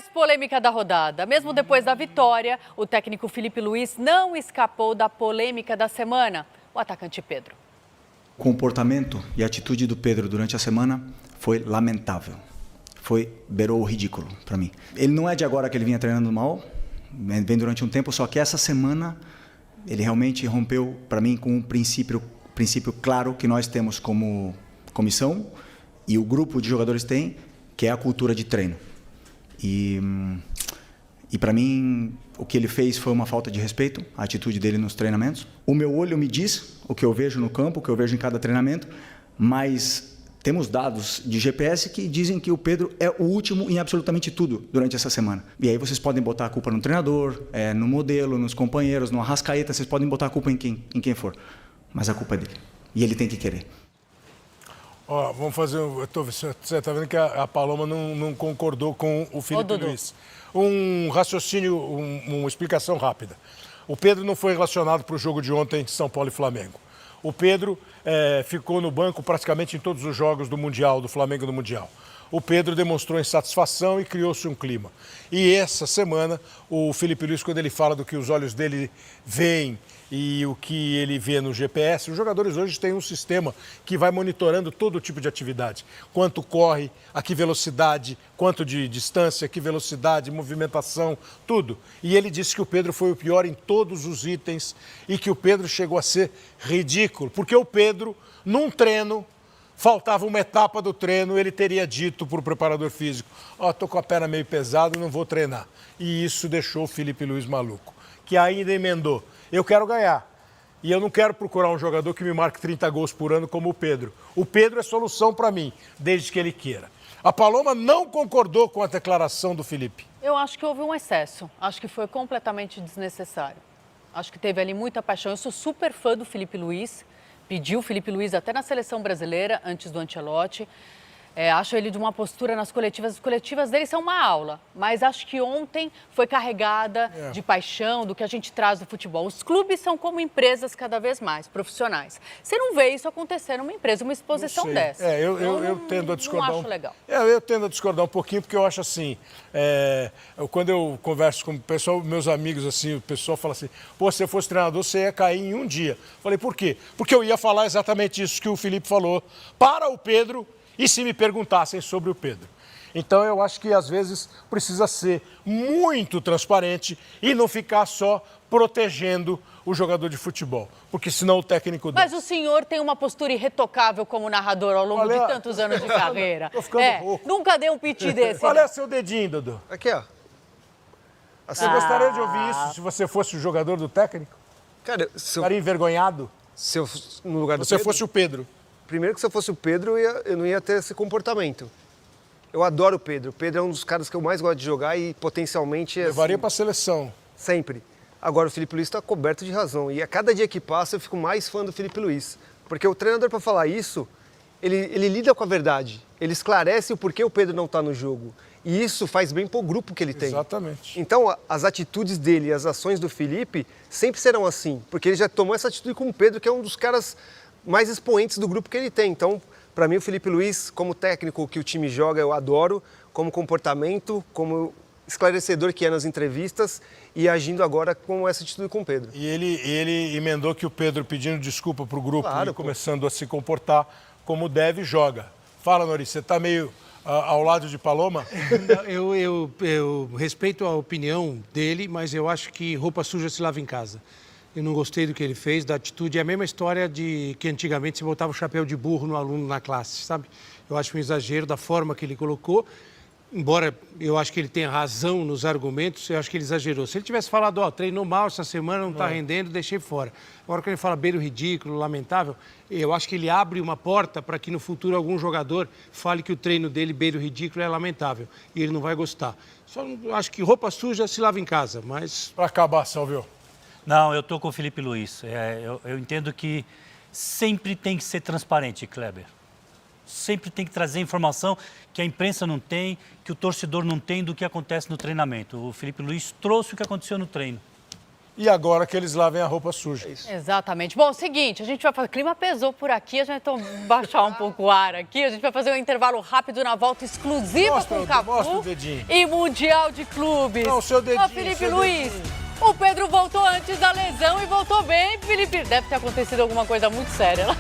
mais polêmica da rodada. Mesmo depois da vitória, o técnico Filipe Luís não escapou da polêmica da semana. O atacante Pedro. O comportamento e a atitude do Pedro durante a semana foi lamentável. Beirou o ridículo para mim. Ele não é de agora que ele vinha treinando mal, vem durante um tempo, só que essa semana ele realmente rompeu para mim com um princípio claro que nós temos como comissão e o grupo de jogadores tem, que é a cultura de treino. E para mim, o que ele fez foi uma falta de respeito, a atitude dele nos treinamentos. O meu olho me diz o que eu vejo no campo, o que eu vejo em cada treinamento, mas temos dados de GPS que dizem que o Pedro é o último em absolutamente tudo durante essa semana. E aí vocês podem botar a culpa no treinador, no modelo, nos companheiros, no Arrascaeta, vocês podem botar a culpa em quem for. Mas a culpa é dele. E ele tem que querer. Ó, vamos fazer... Você está vendo que a Paloma não concordou com o Filipe Luís. Um raciocínio, uma explicação rápida. O Pedro não foi relacionado para o jogo de ontem, São Paulo e Flamengo. O Pedro ficou no banco praticamente em todos os jogos do Mundial, do Flamengo no Mundial. O Pedro demonstrou insatisfação e criou-se um clima. E essa semana, o Filipe Luís, quando ele fala do que os olhos dele veem e o que ele vê no GPS, os jogadores hoje têm um sistema que vai monitorando todo tipo de atividade. Quanto corre, a que velocidade, quanto de distância, que velocidade, movimentação, tudo. E ele disse que o Pedro foi o pior em todos os itens e que o Pedro chegou a ser ridículo, porque o Pedro, num treino, faltava uma etapa do treino, ele teria dito para o preparador físico, tô com a perna meio pesada, não vou treinar. E isso deixou o Filipe Luís maluco, que ainda emendou. Eu quero ganhar. E eu não quero procurar um jogador que me marque 30 gols por ano como o Pedro. O Pedro é solução para mim, desde que ele queira. A Paloma não concordou com a declaração do Filipe. Eu acho que houve um excesso. Acho que foi completamente desnecessário. Acho que teve ali muita paixão. Eu sou super fã do Filipe Luís. Pediu o Filipe Luís até na seleção brasileira, antes do Ancelotti. Acho ele de uma postura nas coletivas. As coletivas dele são uma aula, mas acho que ontem foi carregada de paixão do que a gente traz do futebol. Os clubes são como empresas cada vez mais profissionais. Você não vê isso acontecer numa empresa, uma exposição dessa. Eu tendo a discordar. Não acho legal. Eu tendo a discordar um pouquinho, porque eu acho assim, quando eu converso com o pessoal, meus amigos, assim, o pessoal fala assim, se você fosse treinador, você ia cair em um dia. Falei, por quê? Porque eu ia falar exatamente isso que o Filipe falou para o Pedro, e se me perguntassem sobre o Pedro. Então, eu acho que, às vezes, precisa ser muito transparente e não ficar só protegendo o jogador de futebol, porque senão o técnico... Mas o senhor tem uma postura irretocável como narrador ao longo de tantos anos de carreira. Tô ficando rouco. Nunca deu um piti desse. Qual é seu dedinho, Dudu? Aqui, ó. Você gostaria de ouvir isso se você fosse o jogador do técnico? Cara, Estaria envergonhado? Se eu, no lugar do Se você Pedro? fosse o Pedro. Primeiro que se eu fosse o Pedro, eu não ia ter esse comportamento. Eu adoro o Pedro. O Pedro é um dos caras que eu mais gosto de jogar e potencialmente... Levaria para a seleção. Sempre. Agora o Filipe Luís está coberto de razão. E a cada dia que passa eu fico mais fã do Filipe Luís. Porque o treinador, para falar isso, ele lida com a verdade. Ele esclarece o porquê o Pedro não está no jogo. E isso faz bem para o grupo que ele tem. Exatamente. Então, as atitudes dele e as ações do Filipe sempre serão assim. Porque ele já tomou essa atitude com o Pedro, que é um dos caras mais expoentes do grupo que ele tem. Então, para mim, o Filipe Luís, como técnico que o time joga, eu adoro, como comportamento, como esclarecedor que é nas entrevistas e agindo agora com essa atitude com o Pedro. E ele emendou que o Pedro, pedindo desculpa para o grupo, Claro, e começando a se comportar como deve, joga. Fala, Nori, você está meio ao lado de Paloma? Eu respeito a opinião dele, mas eu acho que roupa suja se lava em casa. Eu não gostei do que ele fez, da atitude. É a mesma história de que antigamente se botava o chapéu de burro no aluno na classe, sabe? Eu acho um exagero da forma que ele colocou. Embora eu acho que ele tenha razão nos argumentos, eu acho que ele exagerou. Se ele tivesse falado, treinou mal essa semana, não está rendendo, deixei fora. Agora, quando ele fala beiro ridículo, lamentável, eu acho que ele abre uma porta para que no futuro algum jogador fale que o treino dele, beiro ridículo, é lamentável. E ele não vai gostar. Só acho que roupa suja se lava em casa, mas... Para acabar, Salvio. Não, eu estou com o Filipe Luís. Eu entendo que sempre tem que ser transparente, Kleber. Sempre tem que trazer informação que a imprensa não tem, que o torcedor não tem do que acontece no treinamento. O Filipe Luís trouxe o que aconteceu no treino. e agora que eles lavem a roupa suja. Exatamente. Bom, seguinte, a gente vai fazer... O clima pesou por aqui, a gente vai baixar um pouco o ar aqui. A gente vai fazer um intervalo rápido na volta exclusiva Mostra com o mostra o Cafu dedinho. e Mundial de Clubes. Não, o seu dedinho, Ô, Felipe seu Luiz, dedinho. o Pedro voltou antes da lesão e voltou bem, Felipe. Deve ter acontecido alguma coisa muito séria lá.